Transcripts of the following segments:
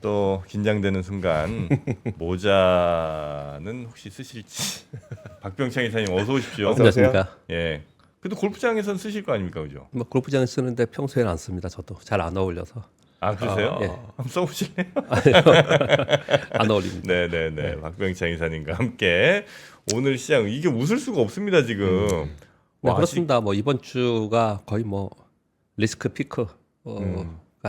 또 긴장되는 순간 모자는 혹시 쓰실지 박병창 이사님 어서 오십시오. 안녕하십니까. 예. 그래도 골프장에선 쓰실 거 아닙니까, 그죠? 뭐 골프장에 쓰는데 평소에는 안 씁니다. 저도 잘 안 어울려서 아 그러세요? 예. 한번 써보실래요? 안 어울립니다. 네네네. 박병창 이사님과 함께 오늘 시장 이게 웃을 수가 없습니다 지금. 네, 와, 그렇습니다. 뭐 이번 주가 거의 뭐 리스크 피크가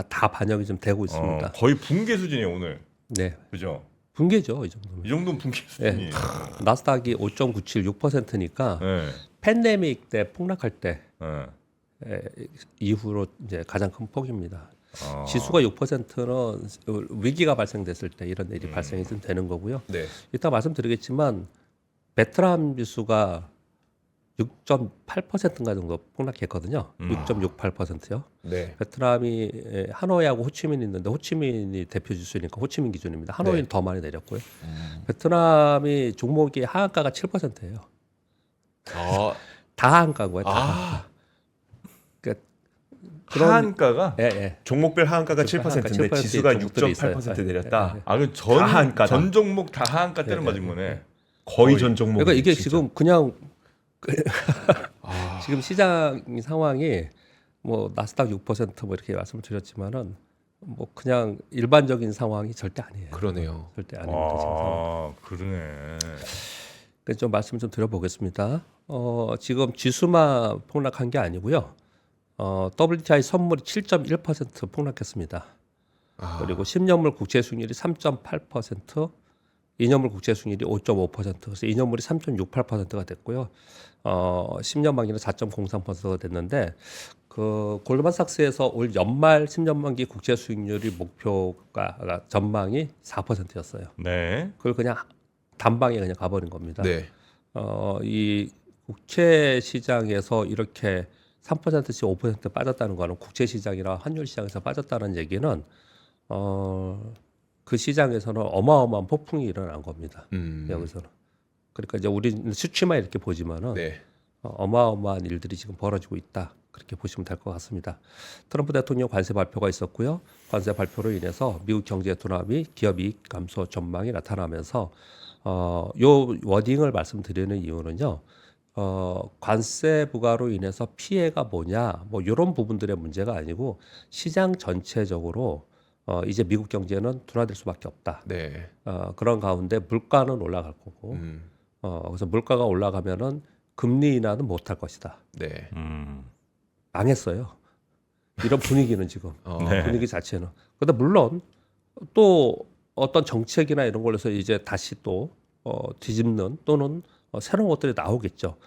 다 반영이 좀 되고 있습니다. 거의 붕괴 수준이에요 오늘. 네, 그죠? 붕괴죠 이 정도면. 이 정도는 붕괴 수준이에요. 나스닥이 5.976%니까 네. 팬데믹 때 폭락할 때 네. 이후로 이제 가장 큰 폭입니다. 아. 지수가 6%는 위기가 발생됐을 때 이런 일이 발생이 좀 되는 거고요. 네. 이따 말씀드리겠지만 베트남 지수가 6.8%인가 정도 폭락했거든요. 6.68%요. 네. 베트남이 하노이하고 호치민이 있는데 호치민이 대표 지수니까 호치민 기준입니다. 하노이는 더 많이 내렸고요. 베트남이 종목이 하한가가 7%예요. 아, 다 하한가인 거예요. 다. 아, 그러니까 하한가가 예. 종목별 하한가가 7%인데 7% 지수가 종목들이 있어요. 6.8% 내렸다. 예. 전 하한가다. 전 종목 다 하한가 때려 맞은 거네. 거의 전 종목. 그러니까 이게 지금 그냥 지금 시장 상황이 뭐 나스닥 6%뭐 이렇게 말씀을 드렸지만은 뭐 그냥 일반적인 상황이 절대 아니에요. 그러네요. 절대 아닙니다. 지금 상황. 아 그러네. 그래서 좀 말씀 좀 드려보겠습니다. 지금 지수만 폭락한 게 아니고요. WTI 선물이 7.1% 폭락했습니다. 그리고 10년물 국채 수익률이 3.8%, 2년물 국채 수익률이 5.5%, 그래서 2년물이 3.68%가 됐고요. 10년 만기는 4.03%가 됐는데 그 골드만삭스에서 올 연말 10년 만기 국채 수익률이 목표가 전망이 4%였어요. 네. 그걸 그냥 단방에 그냥 가버린 겁니다. 네. 이 국채 시장에서 이렇게 3%씩 5% 빠졌다는 거는 국채 시장이나 환율 시장에서 빠졌다는 얘기는 그 시장에서는 어마어마한 폭풍이 일어난 겁니다. 여기서는. 그러니까 이제 우리는 수치만 이렇게 보지만은 네. 어마어마한 일들이 지금 벌어지고 있다. 그렇게 보시면 될 것 같습니다. 트럼프 대통령 관세 발표가 있었고요. 관세 발표로 인해서 미국 경제 둔화비, 기업 이익 감소 전망이 나타나면서 요 워딩을 말씀드리는 이유는요. 관세 부과로 인해서 피해가 뭐냐, 뭐 이런 부분들의 문제가 아니고 시장 전체적으로 이제 미국 경제는 둔화될 수밖에 없다. 네. 그런 가운데 물가는 올라갈 거고, 그래서 물가가 올라가면은 금리 인하는 못할 것이다. 네. 망했어요. 이런 분위기는 지금 네. 분위기 자체는. 그런데 물론 또 어떤 정책이나 이런 걸로서 이제 다시 또 뒤집는 또는 새로운 것들이 나오겠죠.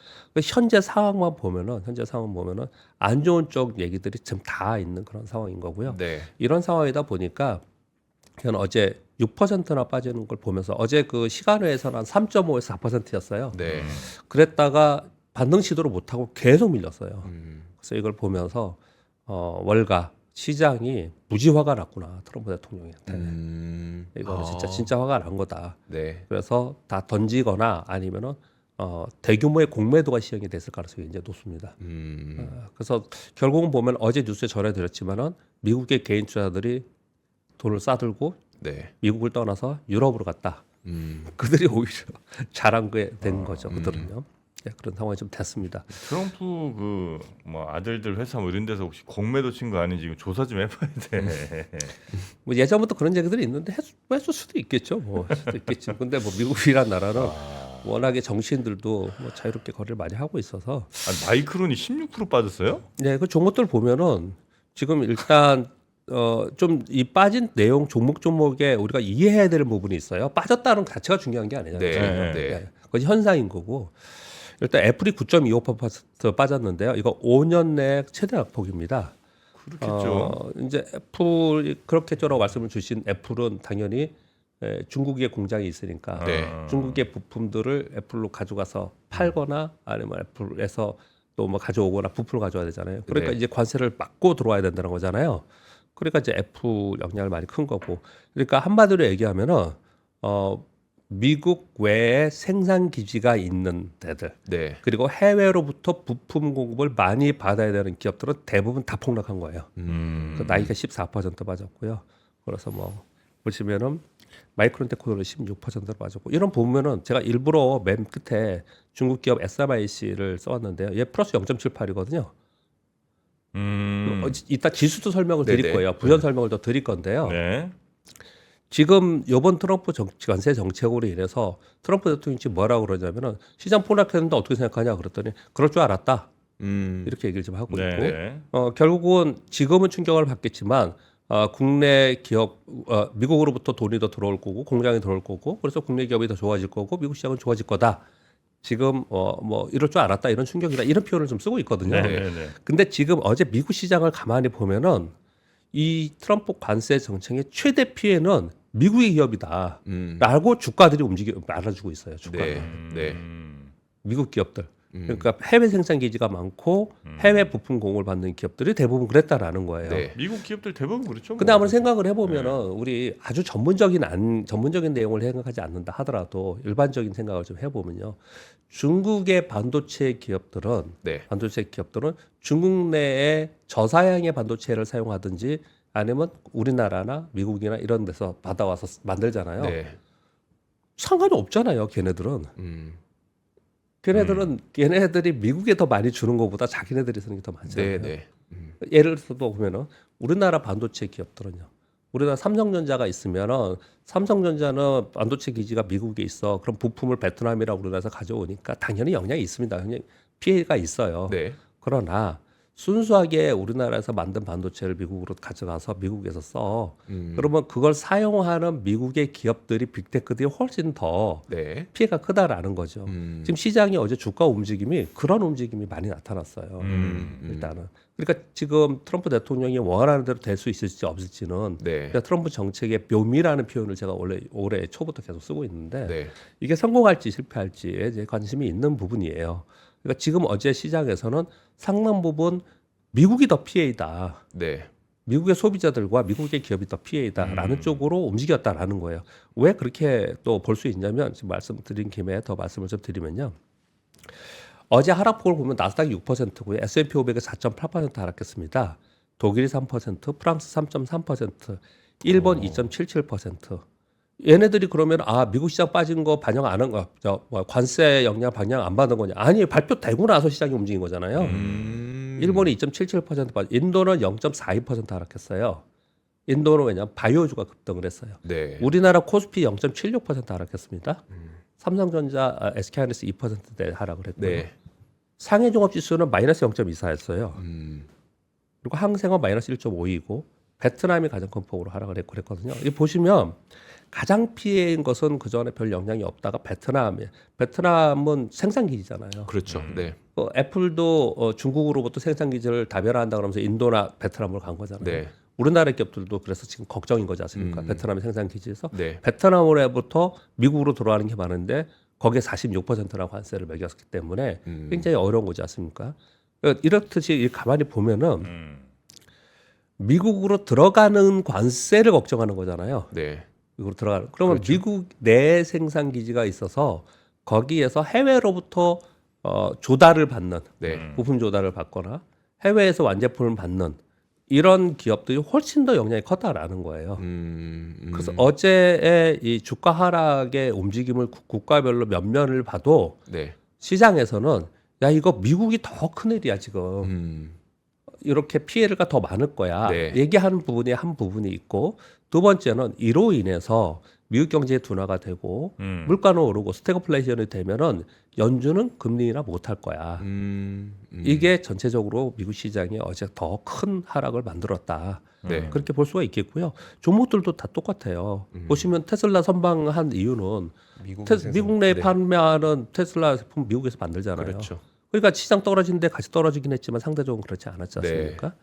현재 상황만 보면은 안 좋은 쪽 얘기들이 지금 다 있는 그런 상황인 거고요. 네. 이런 상황이다 보니까 그냥 어제 6%나 빠지는 걸 보면서 어제 그 시간외에서는 한 3.5에서 4%였어요. 네. 그랬다가 반등 시도를 못하고 계속 밀렸어요. 그래서 이걸 보면서 월가 시장이 무지화가 났구나 트럼프 대통령한테. 이거는 진짜 화가 난 거다. 네. 그래서 다 던지거나 아니면은 대규모의 공매도가 시행이 됐을 가능성이 이제 높습니다. 그래서 결국은 보면 어제 뉴스에 전해드렸지만은 미국의 개인 투자자들이 돈을 싸들고 네. 미국을 떠나서 유럽으로 갔다. 그들이 오히려 잘한 게 된 거죠. 그들은요. 네, 그런 상황이 좀 됐습니다. 트럼프 그 뭐 아들들 회사 뭐 이런 데서 혹시 공매도 친 거 아닌지 이거 조사 좀 해봐야 돼. 뭐 예전부터 그런 얘기들이 있는데 했을 수도 있겠죠. 뭐 할 수도 있겠지. 근데 뭐 미국이란 나라는 워낙에 정치인들도 뭐 자유롭게 거래를 많이 하고 있어서. 아니, 마이크론이 16% 빠졌어요? 네, 그 종목들 보면은 지금 일단 좀 이 빠진 내용 종목에 우리가 이해해야 될 부분이 있어요. 빠졌다는 자체가 중요한 게 아니잖아요. 네. 네. 그건 현상인 거고. 일단 애플이 9.25% 빠졌는데요. 이거 5년 내 최대 낙폭입니다. 그렇겠죠. 이제 애플이 그렇겠죠라고 말씀을 주신 애플은 당연히 중국에 공장이 있으니까 네. 중국의 부품들을 애플로 가져가서 팔거나 아니면 애플에서 또 뭐 가져오거나 부품을 가져와야 되잖아요. 그러니까 네. 이제 관세를 막고 들어와야 된다는 거잖아요. 그러니까 이제 애플 영향을 많이 큰 거고. 그러니까 한마디로 얘기하면은 미국 외에 생산 기지가 있는 데들 네. 그리고 해외로부터 부품 공급을 많이 받아야 되는 기업들은 대부분 다 폭락한 거예요. 그 나이가 14% 빠졌고요. 그래서 뭐 보시면은 마이크론 테크놀로지 16%로 빠졌고 이런 보면은 제가 일부러 맨 끝에 중국 기업 SMIC를 써왔는데요. 얘 플러스 0.78이거든요. 이따 지수도 설명을 드릴 네네. 거예요. 부연 설명을 더 드릴 건데요. 네. 지금 이번 트럼프 관세 정책으로 인해서 트럼프 대통령이 지금 뭐라고 그러냐면은 시장 폭락했는데 어떻게 생각하냐 그랬더니 그럴 줄 알았다. 이렇게 얘기를 좀 하고 네, 있고 네. 결국은 지금은 충격을 받겠지만 국내 기업 미국으로부터 돈이 더 들어올 거고 공장이 들어올 거고 그래서 국내 기업이 더 좋아질 거고 미국 시장은 좋아질 거다. 지금 뭐 이럴 줄 알았다 이런 충격이다 이런 표현을 좀 쓰고 있거든요. 네, 네, 네. 근데 지금 어제 미국 시장을 가만히 보면은 이 트럼프 관세 정책의 최대 피해는 미국의 기업이다라고 주가들이 알아주고 있어요. 주가 네. 네. 미국 기업들. 그러니까 해외 생산 기지가 많고 해외 부품 공급을 받는 기업들이 대부분 그랬다라는 거예요. 네. 미국 기업들 대부분 그렇죠. 근데 뭐. 한번 생각을 해보면은 우리 아주 전문적인 내용을 생각하지 않는다 하더라도 일반적인 생각을 좀 해보면요, 중국의 반도체 기업들은 네. 중국 내에 저사양의 반도체를 사용하든지 아니면 우리나라나 미국이나 이런 데서 받아와서 만들잖아요. 네. 상관이 없잖아요, 걔네들은. 걔네들이 미국에 더 많이 주는 것보다 자기네들이 쓰는 게 더 많잖아요. 네. 예를 들어서 보면은 우리나라 반도체 기업들은요. 우리나라 삼성전자가 있으면은 삼성전자는 반도체 기지가 미국에 있어. 그럼 부품을 베트남이라 우리나라에서 가져오니까 당연히 영향이 있습니다. 당연히 피해가 있어요. 네. 그러나 순수하게 우리나라에서 만든 반도체를 미국으로 가져가서 미국에서 써. 그러면 그걸 사용하는 미국의 기업들이 빅테크들이 훨씬 더 네. 피해가 크다라는 거죠. 지금 시장이 어제 주가 움직임이 그런 움직임이 많이 나타났어요. 일단은. 그러니까 지금 트럼프 대통령이 원하는 대로 될 수 있을지 없을지는 네. 그러니까 트럼프 정책의 묘미라는 표현을 제가 원래 올해 초부터 계속 쓰고 있는데 네. 이게 성공할지 실패할지에 이제 관심이 있는 부분이에요. 그러니까 지금 어제 시장에서는 상당 부분 미국이 더 피해이다. 네. 미국의 소비자들과 미국의 기업이 더 피해이다라는 쪽으로 움직였다라는 거예요. 왜 그렇게 또 볼 수 있냐면 지금 말씀드린 김에 더 말씀을 좀 드리면요. 어제 하락폭을 보면 나스닥이 6%고요. S&P 500이 4.8% 하락했습니다. 독일이 3%, 프랑스 3.3%, 일본 2.77%. 얘네들이 그러면 미국 시장 빠진 거 반영 안 한 거, 관세 영향 반영 안 받은 거냐? 아니, 발표되고 나서 시장이 움직인 거잖아요. 일본이 2.77% 빠져, 인도는 0.42% 하락했어요. 인도는 왜냐면 바이오주가 급등을 했어요. 네. 우리나라 코스피 0.76% 하락했습니다. 삼성전자, SK하이닉스 2%대 하락을 했고요. 네. 상해 종합지수는 마이너스 0.24였어요. 그리고 항생은 마이너스 1.52이고 베트남이 가장 큰 폭으로 하락을 했고 그랬거든요. 이 보시면 가장 피해인 것은 그 전에 별 영향이 없다가 베트남은 생산 기지잖아요. 그렇죠. 네. 애플도 중국으로부터 생산 기지를 다변화한다 그러면서 인도나 베트남으로 간 거잖아요. 네. 우리나라 기업들도 그래서 지금 걱정인 거지 않습니까? 베트남의 생산 기지에서 네. 베트남으로부터 미국으로 들어가는 게 많은데 거기에 46%라고 관세를 매겼기 때문에 굉장히 어려운 거지 않습니까? 이렇듯이 가만히 보면은 미국으로 들어가는 관세를 걱정하는 거잖아요. 네. 미국으로 들어가는. 그러면 그렇죠. 미국 내 생산 기지가 있어서 거기에서 해외로부터 조달을 받는 네. 부품 조달을 받거나 해외에서 완제품을 받는 이런 기업들이 훨씬 더 영향이 컸다라는 거예요. 그래서 어제의 이 주가 하락의 움직임을 국가별로 면면을 봐도 네. 시장에서는 야 이거 미국이 더 큰일이야 지금. 이렇게 피해가 더 많을 거야. 네. 얘기하는 부분이 한 부분이 있고 두 번째는 이로 인해서 미국 경제의 둔화가 되고 물가는 오르고 스태그플레이션이 되면은 연준은 금리 인하 못할 거야. 이게 전체적으로 미국 시장이 어제 더 큰 하락을 만들었다. 네. 그렇게 볼 수가 있겠고요. 종목들도 다 똑같아요. 보시면 테슬라 선방한 이유는 미국 내에 네. 판매하는 테슬라 제품 미국에서 만들잖아요. 그렇죠. 그러니까 시장 떨어지는데 같이 떨어지긴 했지만 상대적으로 그렇지 않았지 않습니까?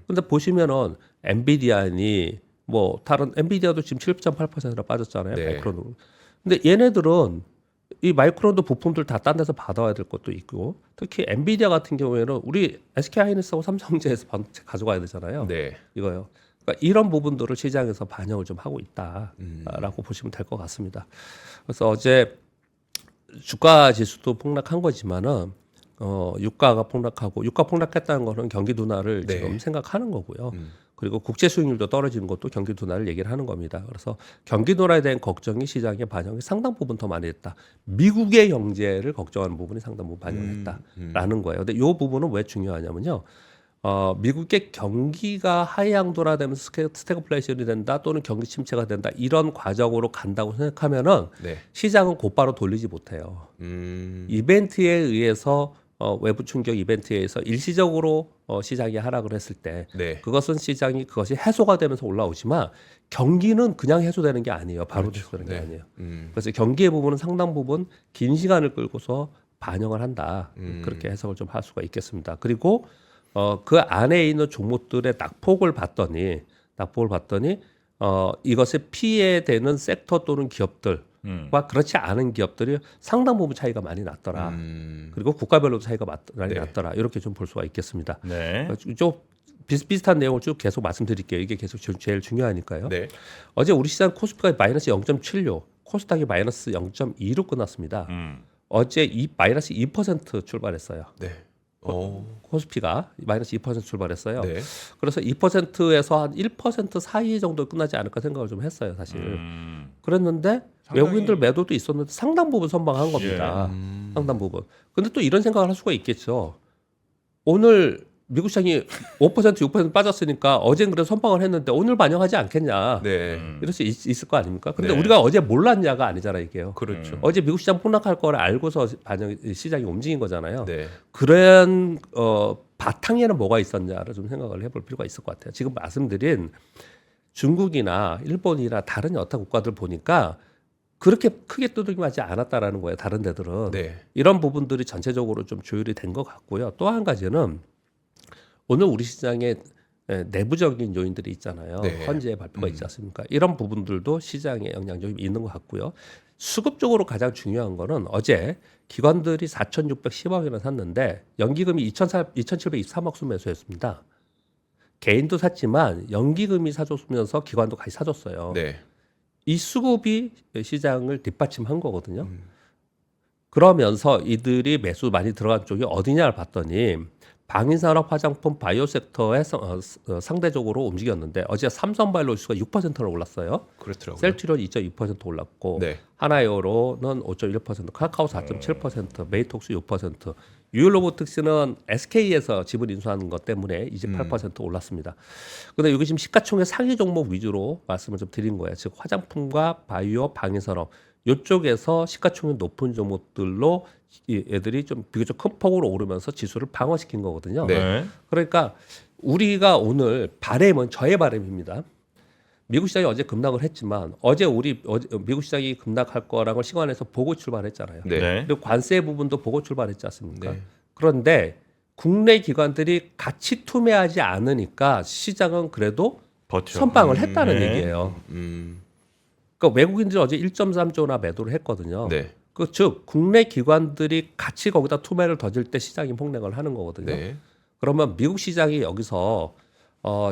근데 보시면은 엔비디아니 뭐 다른 엔비디아도 지금 7.8%나 빠졌잖아요. 네. 마이크론. 근데 얘네들은 이 마이크론도 부품들 다 딴 데서 받아와야 될 것도 있고 특히 엔비디아 같은 경우에는 우리 SK하이닉스하고 삼성전자에서 반도체 가져가야 되잖아요. 네. 이거요. 그러니까 이런 부분들을 시장에서 반영을 좀 하고 있다라고 보시면 될 것 같습니다. 그래서 어제 주가 지수도 폭락한 거지만은 유가가 폭락하고 유가 폭락했다는 거는 경기 둔화를 네. 지금 생각하는 거고요. 그리고 국제 수익률도 떨어지는 것도 경기 둔화를 얘기를 하는 겁니다. 그래서 경기 둔화에 대한 걱정이 시장에 반영이 상당 부분 더 많이 됐다. 미국의 경제를 걱정하는 부분이 상당 부분 반영했다라는 거예요. 근데 이 부분은 왜 중요하냐면요. 미국의 경기가 하향돌아되면서 스태그플레이션이 된다 또는 경기 침체가 된다 이런 과정으로 간다고 생각하면은 네. 시장은 곧바로 돌리지 못해요. 이벤트에 의해서 외부 충격 이벤트에 의해서 일시적으로 시장이 하락을 했을 때 네. 그것은 시장이 그것이 해소가 되면서 올라오지만 경기는 그냥 해소되는 게 아니에요. 바로 그렇죠. 해소되는 네. 게 아니에요. 그래서 경기의 부분은 상당 부분 긴 시간을 끌고서 반영을 한다. 그렇게 해석을 좀 할 수가 있겠습니다. 그리고 그 안에 있는 종목들의 낙폭을 봤더니 이것에 피해되는 섹터 또는 기업들과 그렇지 않은 기업들이 상당 부분 차이가 많이 났더라. 그리고 국가별로 차이가 많이 네. 났더라. 이렇게 좀 볼 수가 있겠습니다. 네. 좀 비슷비슷한 내용을 쭉 계속 말씀드릴게요. 이게 계속 제일 중요하니까요. 네. 어제 우리 시장 코스피가 마이너스 0.76, 코스닥이 마이너스 0.2로 끝났습니다. 어제 마이너스 2% 출발했어요. 네. 코스피가 마이너스 2% 출발했어요. 네. 그래서 2%에서 한 1% 사이 정도 끝나지 않을까 생각을 좀 했어요, 사실. 그랬는데 상당히- 외국인들 매도도 있었는데 상당 부분 선방한 겁니다. 상당 부분. 근데 또 이런 생각을 할 수가 있겠죠. 오늘 미국 시장이 5%, 6% 빠졌으니까 어제는 그래도 선방을 했는데 오늘 반영하지 않겠냐. 네. 이럴 수 있을 거 아닙니까? 근데 네. 우리가 어제 몰랐냐가 아니잖아, 이게요. 그렇죠. 어제 미국 시장 폭락할 거를 알고서 시장이 움직인 거잖아요. 네. 그런 바탕에는 뭐가 있었냐를 좀 생각을 해볼 필요가 있을 것 같아요. 지금 말씀드린 중국이나 일본이나 다른 여타 국가들 보니까 그렇게 크게 두들김하지 않았다라는 거예요. 다른 데들은 네. 이런 부분들이 전체적으로 좀 조율이 된 것 같고요. 또 한 가지는 오늘 우리 시장에 내부적인 요인들이 있잖아요. 네. 헌재 발표가 있지 않습니까? 이런 부분들도 시장에 영향력이 있는 것 같고요. 수급적으로 가장 중요한 거는 어제 기관들이 4,610억이나 샀는데 연기금이 2,723억 수 매수했습니다. 개인도 샀지만 연기금이 사줬으면서 기관도 같이 사줬어요. 네. 이 수급이 시장을 뒷받침한 거거든요. 그러면서 이들이 매수 많이 들어간 쪽이 어디냐를 봤더니 방위산업, 화장품, 바이오 섹터에 상대적으로 움직였는데 어제 삼성바이오로직스가 6%를 올랐어요. 그렇더라고요. 셀트리온 2.2% 올랐고 네. 하나이오로는 5.1%, 카카오 4.7%, 메이톡스 6%, 유일로보틱스는 SK에서 지분 인수하는 것 때문에 28% 올랐습니다. 근데 여기 지금 시가총액 상위 종목 위주로 말씀을 좀 드린 거예요. 즉 화장품과 바이오, 방위산업 이쪽에서 시가총액 높은 종목들로 이 애들이 좀 비교적 큰 폭으로 오르면서 지수를 방어시킨 거거든요. 네. 그러니까 우리가 오늘 바람은 저의 바람입니다. 미국 시장이 어제 급락을 했지만 어제 미국 시장이 급락할 거라는 걸 시간에서 보고 출발했잖아요. 네. 네. 그리고 관세 부분도 보고 출발했지 않습니까? 네. 그런데 국내 기관들이 같이 투매하지 않으니까 시장은 그래도 버텨. 선방을 했다는 네. 얘기예요. 음. 그러니까 외국인들이 어제 1.3조나 매도를 했거든요. 네. 즉 국내 기관들이 같이 거기다 투매를 던질 때 시장이 폭락을 하는 거거든요. 네. 그러면 미국 시장이 여기서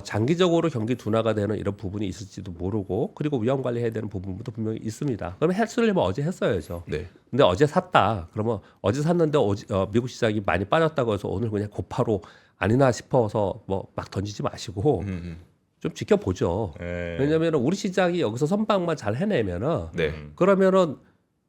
장기적으로 경기 둔화가 되는 이런 부분이 있을지도 모르고 그리고 위험 관리해야 되는 부분도 분명히 있습니다. 그러면 했으려면 어제 했어야죠. 네. 근데 어제 샀다. 그러면 어제 샀는데 미국 시장이 많이 빠졌다고 해서 오늘 그냥 곧바로 아니나 싶어서 뭐 막 던지지 마시고 좀 지켜보죠. 네. 왜냐하면 우리 시장이 여기서 선방만 잘 해내면은 네. 그러면은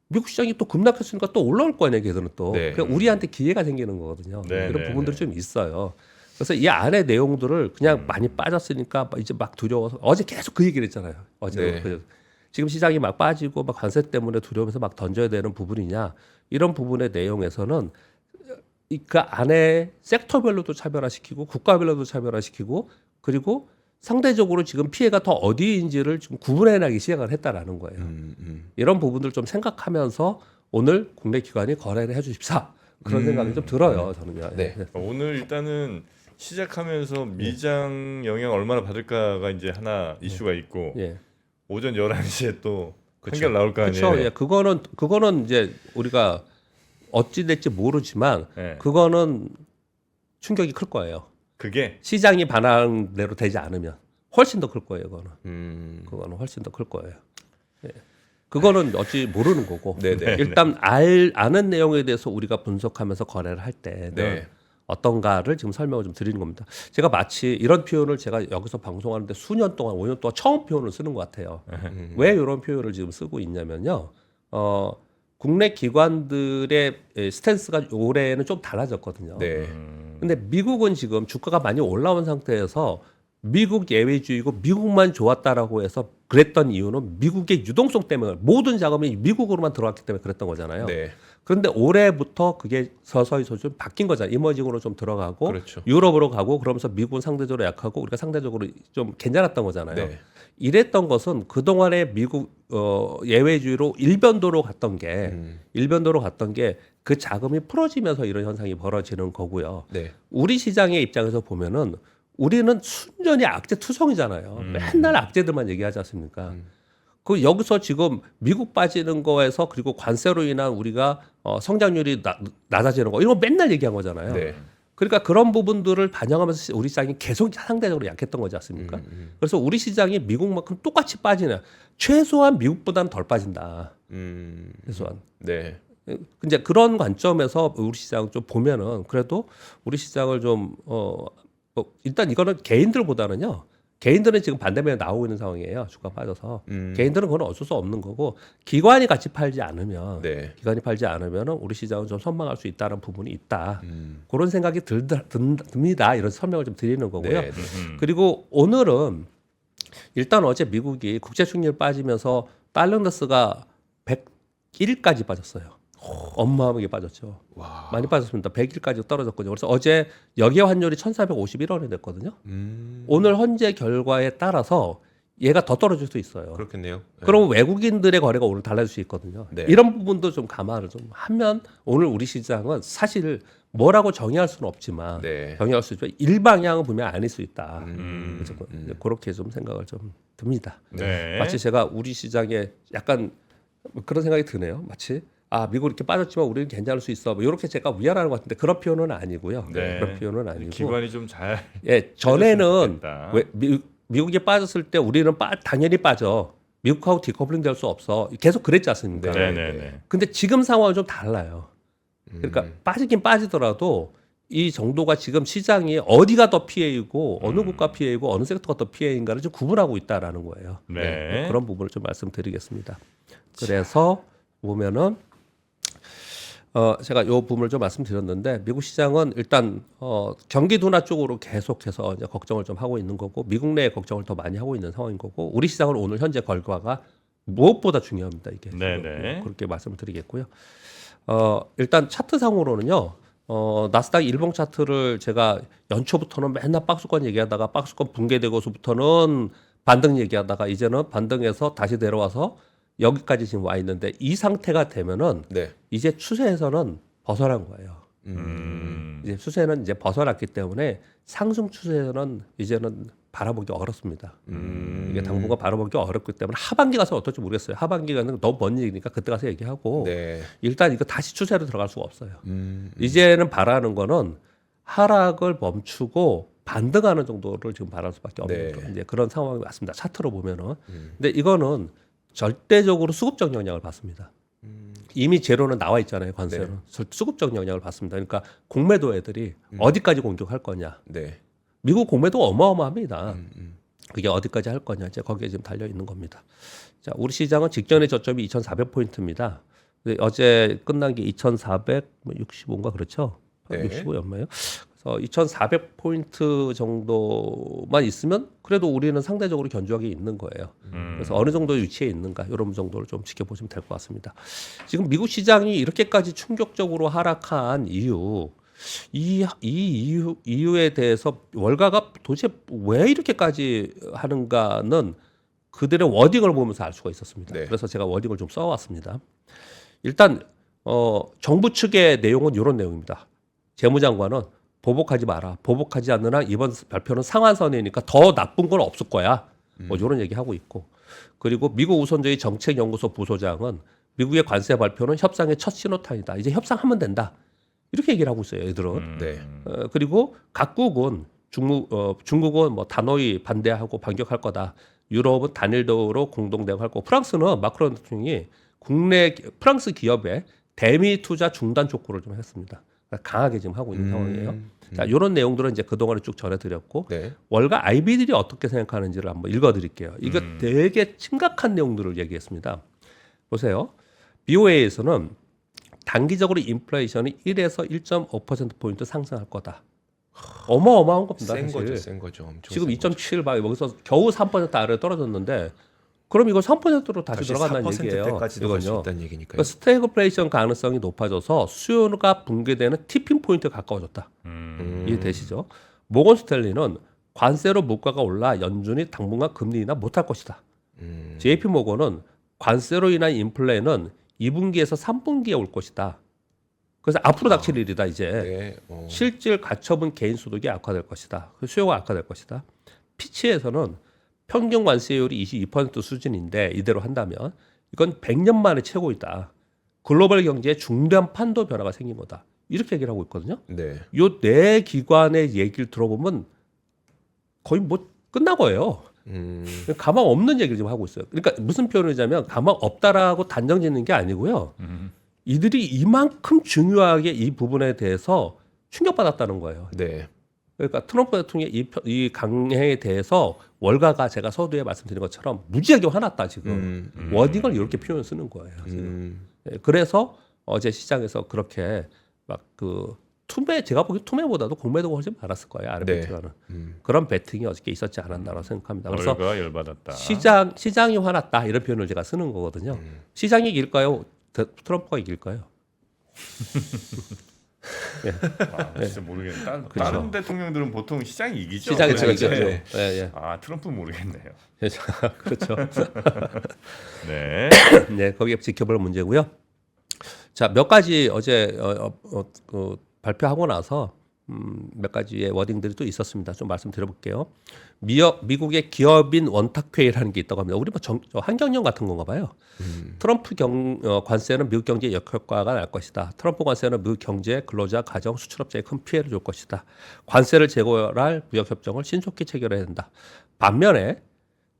미국 시장이 또 급락했으니까 또 올라올 거 아니에요, 걔들은 또. 네. 그러니까 우리한테 기회가 생기는 거거든요. 네, 이런 네, 부분들이 네. 좀 있어요. 그래서 이 안에 내용들을 그냥 많이 빠졌으니까 이제 막 두려워서 어제 계속 그 얘기를 했잖아요. 어제 네. 지금 시장이 막 빠지고 막 관세 때문에 두려우면서 막 던져야 되는 부분이냐 이런 부분의 내용에서는 그 안에 섹터별로도 차별화시키고 국가별로도 차별화시키고 그리고 상대적으로 지금 피해가 더 어디인지를 좀 구분해내기 시작을 했다라는 거예요. 이런 부분들 좀 생각하면서 오늘 국내 기관이 거래를 해주십사 그런 생각이 좀 들어요. 저는요. 네. 예. 오늘 일단은 시작하면서 미장 영향 얼마나 받을까가 이제 하나 이슈가 있고 예. 오전 11시에 또 그쵸. 판결 나올 거 아니에요. 그렇죠. 예. 그거는 이제 우리가 어찌 될지 모르지만 예. 그거는 충격이 클 거예요. 그게 시장이 반응한 대로 되지 않으면 훨씬 더 클 거예요. 그거는 훨씬 더 클 거예요. 예. 그거는 어찌 모르는 거고 네네. 일단 아는 내용에 대해서 우리가 분석하면서 거래를 할 때 네. 어떤가를 지금 설명을 좀 드리는 겁니다. 제가 마치 이런 표현을 제가 여기서 방송하는데 수년 동안 5년 동안 처음 표현을 쓰는 것 같아요. 왜 이런 표현을 지금 쓰고 있냐면요. 국내 기관들의 스탠스가 올해는 좀 달라졌거든요. 네. 근데 미국은 지금 주가가 많이 올라온 상태에서 미국 예외주의고 미국만 좋았다라고 해서 그랬던 이유는 미국의 유동성 때문에 모든 자금이 미국으로만 들어왔기 때문에 그랬던 거잖아요. 네. 그런데 올해부터 그게 서서히 좀 바뀐 거잖아요. 이머징으로 좀 들어가고 그렇죠. 유럽으로 가고 그러면서 미국은 상대적으로 약하고 우리가 상대적으로 좀 괜찮았던 거잖아요. 네. 이랬던 것은 그동안에 미국 예외주의로 일변도로 갔던 게 그 자금이 풀어지면서 이런 현상이 벌어지는 거고요. 네. 우리 시장의 입장에서 보면은 우리는 순전히 악재 투성이잖아요. 맨날 악재들만 얘기하지 않습니까? 그 여기서 지금 미국 빠지는 거에서 그리고 관세로 인한 우리가 성장률이 낮아지는 거 이런 거 맨날 얘기한 거잖아요. 네. 그러니까 그런 부분들을 반영하면서 우리 시장이 계속 상대적으로 약했던 거지 않습니까? 그래서 우리 시장이 미국만큼 똑같이 빠지냐? 최소한 미국보다는 덜 빠진다. 최소한. 네. 이제 그런 관점에서 우리 시장 좀 보면은 그래도 우리 시장을 좀 일단 이거는 개인들보다는요. 개인들은 지금 반대면에 나오고 있는 상황이에요. 주가 빠져서. 개인들은 그건 어쩔 수 없는 거고 기관이 같이 팔지 않으면 네. 기관이 팔지 않으면은 우리 시장은 좀 선망할 수 있다는 부분이 있다. 그런 생각이 듭니다. 이런 설명을 좀 드리는 거고요. 네. 그리고 오늘은 일단 어제 미국이 국제 수익률 빠지면서 달러너스가 101까지 빠졌어요. 어마어마하게 빠졌죠. 와. 많이 빠졌습니다. 100일까지 떨어졌거든요. 그래서 어제 여기에 환율이 1,451원이 됐거든요. 오늘 현재 결과에 따라서 얘가 더 떨어질 수도 있어요. 그렇겠네요. 네. 그럼 외국인들의 거래가 오늘 달라질 수 있거든요. 네. 이런 부분도 좀 감안을 좀 하면 오늘 우리 시장은 사실 뭐라고 정의할 수는 없지만 네. 정의할 수 있지만 일방향은 분명 아닐 수 있다. 그래서 그렇게 좀 생각을 좀 듭니다. 네. 마치 제가 우리 시장에 약간 그런 생각이 드네요. 마치 미국 이렇게 빠졌지만 우리는 괜찮을 수 있어. 뭐 이렇게 제가 위안하는 것 같은데 그런 표현은 아니고요. 네. 그런 표현은 아니고. 기관이 좀 잘. 전에는 좋겠다. 왜 미국이 빠졌을 때 우리는 당연히 빠져. 미국하고 디커플링 될 수 없어. 계속 그랬지 않습니까? 네네네. 근데 지금 상황은 좀 달라요. 그러니까 빠지긴 빠지더라도 이 정도가 지금 시장이 어디가 더 피해이고 어느 국가 피해이고 어느 섹터가 더 피해인가를 좀 구분하고 있다라는 거예요. 네. 그런 부분을 좀 말씀드리겠습니다. 그래서 보면은 제가 이 부분을 좀 말씀드렸는데 미국 시장은 일단 경기 둔화 쪽으로 계속해서 이제 걱정을 좀 하고 있는 거고 미국 내에 걱정을 더 많이 하고 있는 상황인 거고 우리 시장은 오늘 현재 결과가 무엇보다 중요합니다. 이게 네네. 그렇게 말씀을 드리겠고요. 일단 차트상으로는요. 나스닥 일봉 차트를 제가 연초부터는 맨날 박스권 얘기하다가 박스권 붕괴되고서부터는 반등 얘기하다가 이제는 반등해서 다시 내려와서 여기까지 지금 와 있는데 이 상태가 되면은 네. 이제 추세에서는 벗어난 거예요. 이제 추세는 이제 벗어났기 때문에 상승 추세는 이제는 바라보기 어렵습니다. 이게 당분간 바라보기 어렵기 때문에 하반기 가서 어떨지 모르겠어요. 하반기가는 너무 먼 얘기니까 그때 가서 얘기하고 네. 일단 이거 다시 추세로 들어갈 수가 없어요. 이제는 바라는 거는 하락을 멈추고 반등하는 정도를 지금 바랄 수밖에 없는 네. 이제 그런 상황이 왔습니다. 차트로 보면은. 근데 이거는 절대적으로 수급적 영향을 받습니다. 이미 재료는 나와 있잖아요. 관세는 수급적 영향을 받습니다. 그러니까 공매도 애들이 어디까지 공격할 거냐. 네. 미국 공매도 어마어마합니다. 그게 어디까지 할 거냐. 이제 거기에 지금 달려 있는 겁니다. 자, 우리 시장은 직전의 저점이 2,400포인트입니다. 어제 끝난 게 2,465인가 그렇죠? 네. 65였나요? 그래서 2,400포인트 정도만 있으면 그래도 우리는 상대적으로 견주하게 있는 거예요. 그래서 어느 정도 위치에 있는가 이런 정도를 좀 지켜보시면 될 것 같습니다. 지금 미국 시장이 이렇게까지 충격적으로 하락한 이유, 이유에 대해서 월가가 도대체 왜 이렇게까지 하는가는 그들의 워딩을 보면서 알 수가 있었습니다. 네. 그래서 제가 워딩을 좀 써왔습니다. 일단 정부 측의 내용은 이런 내용입니다. 재무장관은 보복하지 마라. 보복하지 않는 한 이번 발표는 상한선이니까 더 나쁜 건 없을 거야. 뭐 이런 얘기하고 있고. 그리고 미국 우선주의 정책연구소 부소장은 미국의 관세 발표는 협상의 첫 신호탄이다. 이제 협상하면 된다. 이렇게 얘기를 하고 있어요. 얘들은. 네. 그리고 각국은 중국은 뭐 단호히 반대하고 반격할 거다. 유럽은 단일적으로 공동 대응할 거고 프랑스는 마크롱 대통령이 국내 프랑스 기업에 대미 투자 중단 촉구를 좀 했습니다. 강하게 지금 하고 있는 상황이에요. 자, 이런 내용들은 이제 그동안에 쭉 전해드렸고 네. 월가 IB들이 어떻게 생각하는지를 한번 읽어드릴게요. 이거 되게 심각한 내용들을 얘기했습니다. 보세요. BOA에서는 단기적으로 인플레이션이 1에서 1.5%포인트 상승할 거다. 어마어마한 겁니다. 센 사실. 거죠, 센 거죠. 엄청 지금 센 거죠. 2.7 봐. 여기서 겨우 3% 아래로 떨어졌는데 그럼 이거 3%로 다시 들어간다는 얘기예요. 4%대까지도 갈 수 이건요. 있다는 얘기니까요. 그러니까 스태그플레이션 가능성이 높아져서 수요가 붕괴되는 티핑 포인트에 가까워졌다. 이해되시죠? 모건 스탠리는 관세로 물가가 올라 연준이 당분간 금리 인하 못할 것이다. JP 모건은 관세로 인한 인플레는 2분기에서 3분기에 올 것이다. 그래서 앞으로 닥칠 일이다 이제. 네. 실질 가처분 개인 소득이 악화될 것이다. 수요가 악화될 것이다. 피치에서는 평균 관세율이 22% 수준인데 이대로 한다면 이건 100년 만에 최고이다. 글로벌 경제에 중대한 판도 변화가 생긴 거다. 이렇게 얘기를 하고 있거든요. 네. 요 네 기관의 얘기를 들어보면 거의 뭐 끝난 거예요. 가망 없는 얘기를 지금 하고 있어요. 그러니까 무슨 표현이냐면 가망 없다라고 단정 짓는 게 아니고요. 이들이 이만큼 중요하게 이 부분에 대해서 충격받았다는 거예요. 네. 그러니까 트럼프 대통령의 이 강행에 대해서 월가가 제가 서두에 말씀드린 것처럼 무지하게 화났다 지금. 워딩을 이렇게 표현 쓰는 거예요. 지금. 그래서 어제 시장에서 그렇게 막 그 투매 제가 보기 투매보다도 공매도가 훨씬 많았을 거예요. 아르비트라는 그런 배팅이 어저께 있었지 않았나라고 생각합니다. 그래서 월가 열받았다. 시장이 화났다 이런 표현을 제가 쓰는 거거든요. 시장이 이길까요? 트럼프가 이길까요? 진짜 모르겠네. 다른 대통령들은 보통 시장이 이기죠. 시장이 그렇죠, 이기죠. 그렇죠. 예, 예. 트럼프 모르겠네요. 그렇죠. 네. 네, 거기에 지켜볼 문제고요. 자, 몇 가지 어제 그 발표하고 나서 몇 가지의 워딩들이 또 있었습니다. 좀 말씀드려볼게요. 미국의 기업인 원탁회의라는 게 있다고 합니다. 우리 뭐 환경령 같은 건가 봐요. 트럼프 관세는 미국 경제에 역효과가 날 것이다. 트럼프 관세는 미국 경제, 근로자, 가정, 수출업자에 큰 피해를 줄 것이다. 관세를 제거할 무역협정을 신속히 체결해야 된다. 반면에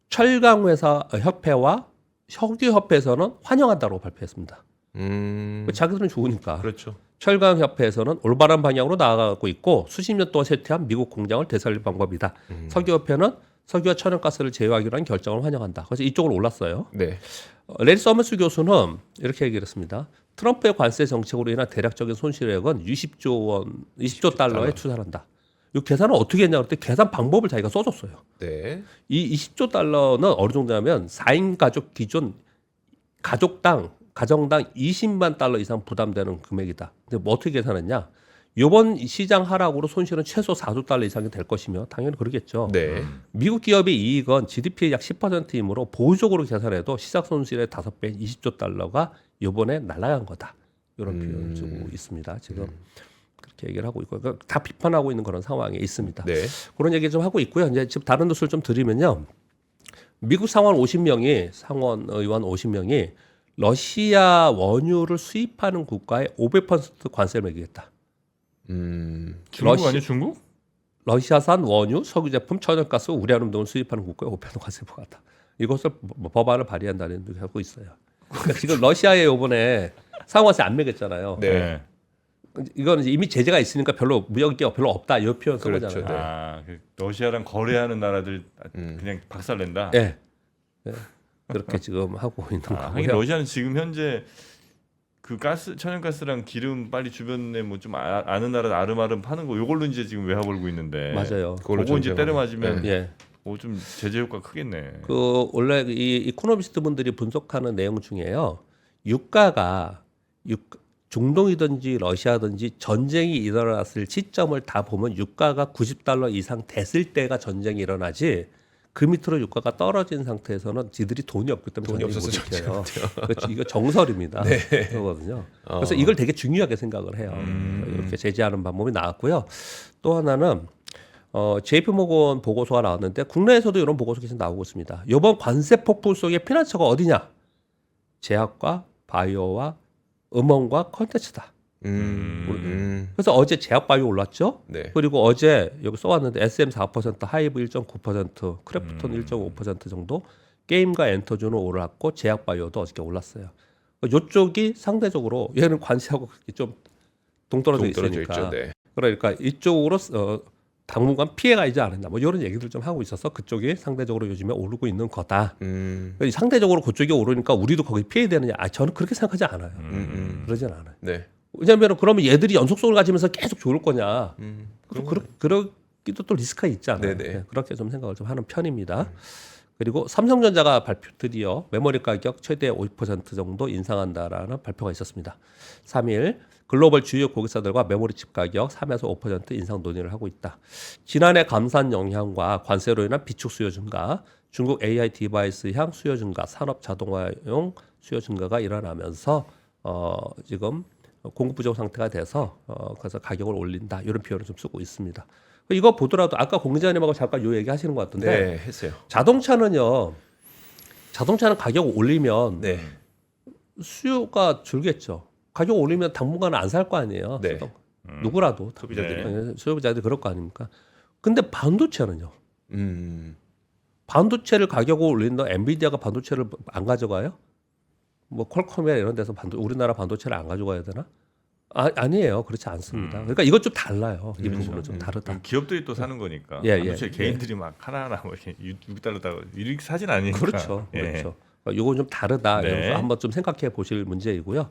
철강회사 협회와 석유협회에서는 환영한다고 발표했습니다. 자기들은 좋으니까. 그렇죠. 철강협회에서는 올바른 방향으로 나아가고 있고 수십 년 동안 쇠퇴한 미국 공장을 되살릴 방법이다. 석유협회는 석유와 천연가스를 제외하기로 한 결정을 환영한다. 그래서 이쪽으로 올랐어요. 네. 레리 서머스 교수는 이렇게 얘기를 했습니다. 트럼프의 관세 정책으로 인한 대략적인 손실액은 20조 달러에 추산한다. 이 계산을 어떻게 했냐 그랬더니 계산 방법을 자기가 써줬어요. 네. 이 20조 달러는 어느 정도냐면 4인 가족 기준 가정당 20만 달러 이상 부담되는 금액이다. 근데 뭐 어떻게 계산했냐? 이번 시장 하락으로 손실은 최소 4조 달러 이상이 될 것이며 당연히 그러겠죠. 네. 미국 기업의 이익은 GDP의 약 10%이므로 보수적으로 계산해도 시작 손실의 5배인 20조 달러가 이번에 날아간 거다. 이런 표현을 주고 있습니다. 지금 그렇게 얘기를 하고 있고 그러니까 다 비판하고 있는 그런 상황에 있습니다. 네. 그런 얘기 좀 하고 있고요. 이제 지금 다른 뉴스를 좀 드리면요. 미국 상원 의원 50명이 러시아 원유를 수입하는 국가에 500% 관세를 매기겠다. 중국 아니에요? 중국? 러시아산 원유, 석유 제품, 천연가스, 우라늄 등을 수입하는 국가에 500% 관세 부과한다. 이것을 법안을 발의한다는 얘기를 하고 있어요. 그러니까 지금 러시아에 이번에 상관세 안 매겼잖아요. 네. 이거는 이미 제재가 있으니까 별로 무역이 별로 없다. 이 표현 쓴 그렇죠. 거잖아요. 네. 러시아랑 거래하는 나라들 그냥 박살낸다. 네. 네. 그렇게 지금 하고 있는 하긴 거고요. 러시아는 지금 현재 그 천연가스랑 기름 빨리 주변에 뭐 좀 아는 나라 아름아름 파는 거 요걸로 이제 지금 외화 벌고 있는데. 맞아요. 그거 이제 때려 맞으면 예. 좀 제재 효과 크겠네. 그 원래 이 이코노미스트 분들이 분석하는 내용 중에요. 유가가 중동이든지 러시아든지 전쟁이 일어났을 시점을 다 보면 유가가 90달러 이상 됐을 때가 전쟁이 일어나지 그 밑으로 유가가 떨어진 상태에서는 지들이 돈이 없기 때문에 돈이 없어서 전쟁이 못 이겨요. 이거 정설입니다. 그거거든요. 그래서 이걸 되게 중요하게 생각을 해요. 이렇게 제재하는 방법이 나왔고요. 또 하나는 JP 모건 보고서가 나왔는데 국내에서도 이런 보고서 계속 나오고 있습니다. 이번 관세 폭풍 속의 피난처가 어디냐? 제약과 바이오와 음원과 컨텐츠다. 그래서 어제 제약바이오 올랐죠. 네. 그리고 어제 여기 써왔는데 SM 4%, 하이브 1.9%, 크래프톤 1.5% 정도, 게임과 엔터주는 올랐고 제약바이오도 어저께 올랐어요. 이쪽이 상대적으로 얘는 관세하고 좀 동떨어져 있으니까 있죠. 네. 그러니까 이쪽으로 당분간 피해가지 않았나 뭐 이런 얘기들 좀 하고 있어서 그쪽이 상대적으로 요즘에 오르고 있는 거다. 상대적으로 그쪽이 오르니까 우리도 거기 피해되느냐? 저는 그렇게 생각하지 않아요. 그러진 않아요. 네. 왜냐하면 그러면 얘들이 연속성을 가지면서 계속 좋을 거냐? 그러기도 또 리스크가 있잖아요. 네, 그렇게 좀 생각을 좀 하는 편입니다. 그리고 삼성전자가 드디어 메모리 가격 최대 50% 정도 인상한다라는 발표가 있었습니다. 3일 글로벌 주요 고객사들과 메모리 칩 가격 3에서 5% 인상 논의를 하고 있다. 지난해 감산 영향과 관세로 인한 비축 수요 증가, 중국 AI 디바이스향 수요 증가, 산업 자동화용 수요 증가가 일어나면서 지금 공급 부족 상태가 돼서 그래서 가격을 올린다 이런 표현을 좀 쓰고 있습니다. 이거 보더라도 아까 공 기자님하고 잠깐 요 얘기 하시는 것 같은데 네, 했어요. 자동차는 가격 올리면 네. 수요가 줄겠죠. 가격 올리면 당분간은 안 살 거 아니에요. 네. 누구라도 소비자들이. 소비자들이 그럴 거 아닙니까? 근데 반도체는요. 음. 반도체를 가격을 올린다. 엔비디아가 반도체를 안 가져가요? 뭐 퀄컴이나 이런 데서 우리나라 반도체를 안 가져가야 되나? 아니에요. 그렇지 않습니다. 그러니까 이것 좀 달라요. 이 부분은 좀 다르다. 기업들이 또 사는 거니까. 예, 반도체 예, 개인들이 막 하나하나 뭐 이렇게 6달러다가 이렇게 사진 아니니까. 그렇죠. 그렇죠. 요건 좀 다르다. 네. 그래서 한번 좀 생각해 보실 문제이고요.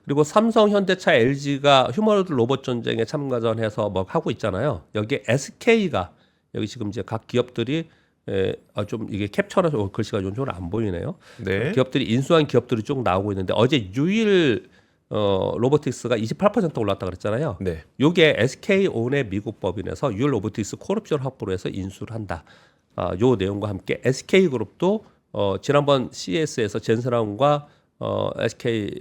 그리고 삼성, 현대차, LG가 휴머노드 로봇 전쟁에 참가전해서 뭐 하고 있잖아요. 여기에 SK가 여기 지금 이제 각 기업들이 좀 이게 캡처라서 글씨가 요즘은 안 보이네요. 네. 기업들이 인수한 기업들이 쭉 나오고 있는데 어제 유일 로보틱스가 28% 올랐다 그랬잖아요. 네. 요게 SK온의 미국 법인에서 유일 로보틱스 콜옵션 합부로 해서 인수를 한다. 요 내용과 함께 SK그룹도 지난번 CES에서 젠슨하운과 SK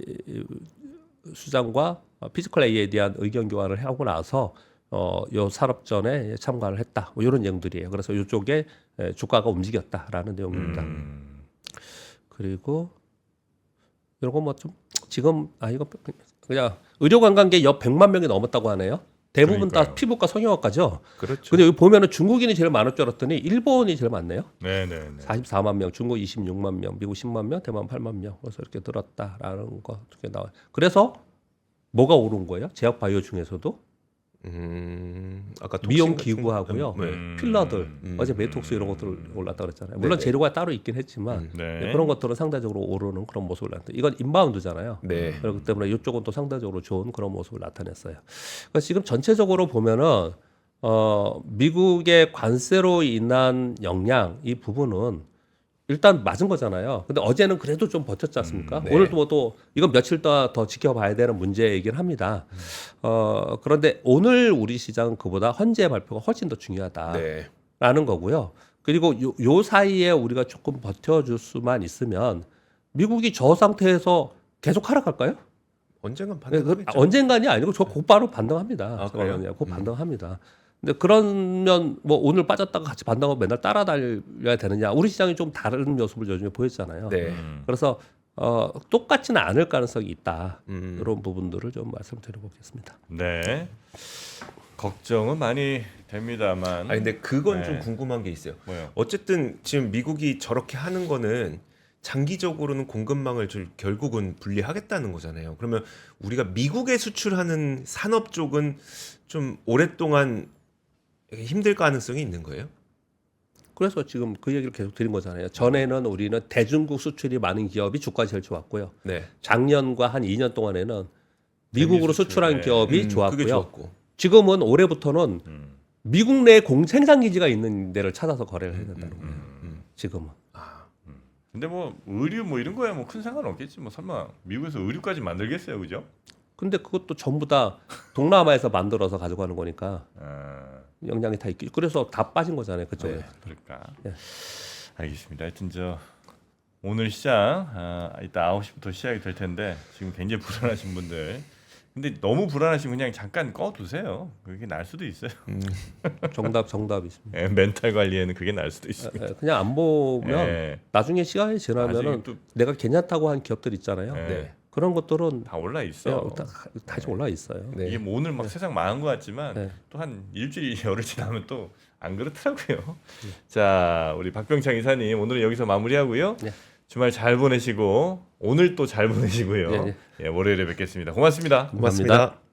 수장과 피지컬 AI에 대한 의견 교환을 하고 나서 요 산업전에 참가를 했다. 뭐 이런 내용들이에요. 그래서 이쪽에 주가가 움직였다라는 내용입니다. 그리고 이런 거 뭐 좀 지금 이거 그냥 의료 관광객 약 100만 명이 넘었다고 하네요. 대부분 그러니까요. 다 피부과 성형외과죠. 그렇죠. 근데 여기 보면은 중국인이 제일 많을 줄 알았더니 일본이 제일 많네요. 네네. 44만 명, 중국 26만 명, 미국 10만 명, 대만 8만 명. 그래서 이렇게 늘었다라는 거 이렇게 나와요. 그래서 뭐가 오른 거예요? 제약 바이오 중에서도 아까 미용 독신 기구하고요. 같은- 네. 필러들, 어제 메이톡스 이런 것들 올랐다 그랬잖아요. 물론 네네. 재료가 따로 있긴 했지만 네. 그런 것들은 상대적으로 오르는 그런 모습을 나타냈다. 이건 인바운드잖아요. 네. 그렇기 때문에 이쪽은 또 상대적으로 좋은 그런 모습을 나타냈어요. 그러니까 지금 전체적으로 보면은 미국의 관세로 인한 영향 이 부분은 일단 맞은 거잖아요. 근데 어제는 그래도 좀 버텼지 않습니까? 네. 오늘도 뭐 또 이건 며칠 더 지켜봐야 되는 문제이긴 합니다. 그런데 오늘 우리 시장은 그보다 헌재 발표가 훨씬 더 중요하다라는 네. 거고요. 그리고 요 사이에 우리가 조금 버텨줄 수만 있으면 미국이 저 상태에서 계속 하락할까요? 언젠간 그 반등하겠죠. 언젠간이 아니고 저 곧바로 반등합니다. 그래요? 곧 반등합니다. 근데 그러면 뭐 오늘 빠졌다가 같이 반등하고 맨날 따라달려야 되느냐? 우리 시장이 좀 다른 모습을 요즘에 보였잖아요. 네. 그래서 똑같지는 않을 가능성이 있다. 음. 이런 부분들을 좀 말씀드려보겠습니다. 네. 걱정은 많이 됩니다만. 근데 그건 좀 네. 궁금한 게 있어요. 뭐요? 어쨌든 지금 미국이 저렇게 하는 거는 장기적으로는 공급망을 결국은 분리하겠다는 거잖아요. 그러면 우리가 미국에 수출하는 산업 쪽은 좀 오랫동안 힘들 가능성이 있는 거예요? 그래서 지금 그 얘기를 계속 드린 거잖아요. 전에는 우리는 대중국 수출이 많은 기업이 주가 제일 좋았고요. 네. 작년과 한 2년 동안에는 미국으로 수출, 수출한 네. 기업이 그게 좋았고요. 좋았고. 지금은 올해부터는 미국 내 생산 기지가 있는 데를 찾아서 거래를 해야 된다는 거예요. 지금은. 근데 뭐 의류 뭐 이런 거야 뭐 큰 상관 없겠지. 뭐 설마 미국에서 의류까지 만들겠어요, 그죠? 근데 그것도 전부 다 동남아에서 만들어서 가져가는 거니까 영향이 다 있기. 그래서 다 빠진 거잖아요, 그쪽에. 네, 그럴까? 예. 알겠습니다. 하여튼 오늘 시장 이따 9시부터 시작이 될 텐데 지금 굉장히 불안하신 분들. 근데 너무 불안하시면 그냥 잠깐 꺼두세요. 그게 날 수도 있어요. 정답이 있습니다. 예, 멘탈 관리에는 그게 날 수도 있습니다. 그냥 안 보면 예. 나중에 시간이 지나면은 나중에 또- 내가 괜찮다고 한 기업들 있잖아요. 예. 네. 그런 것들은 다 올라 있어. 다시 올라 있어요. 네. 이게 뭐 오늘 막 세상 망한 것 같지만 네. 또 한 일주일 열흘 지나면 또 안 그렇더라고요. 자, 우리 박병창 이사님 오늘은 여기서 마무리하고요. 네. 주말 잘 보내시고 오늘 또 잘 보내시고요. 네, 네. 예, 월요일에 뵙겠습니다. 고맙습니다. 고맙습니다.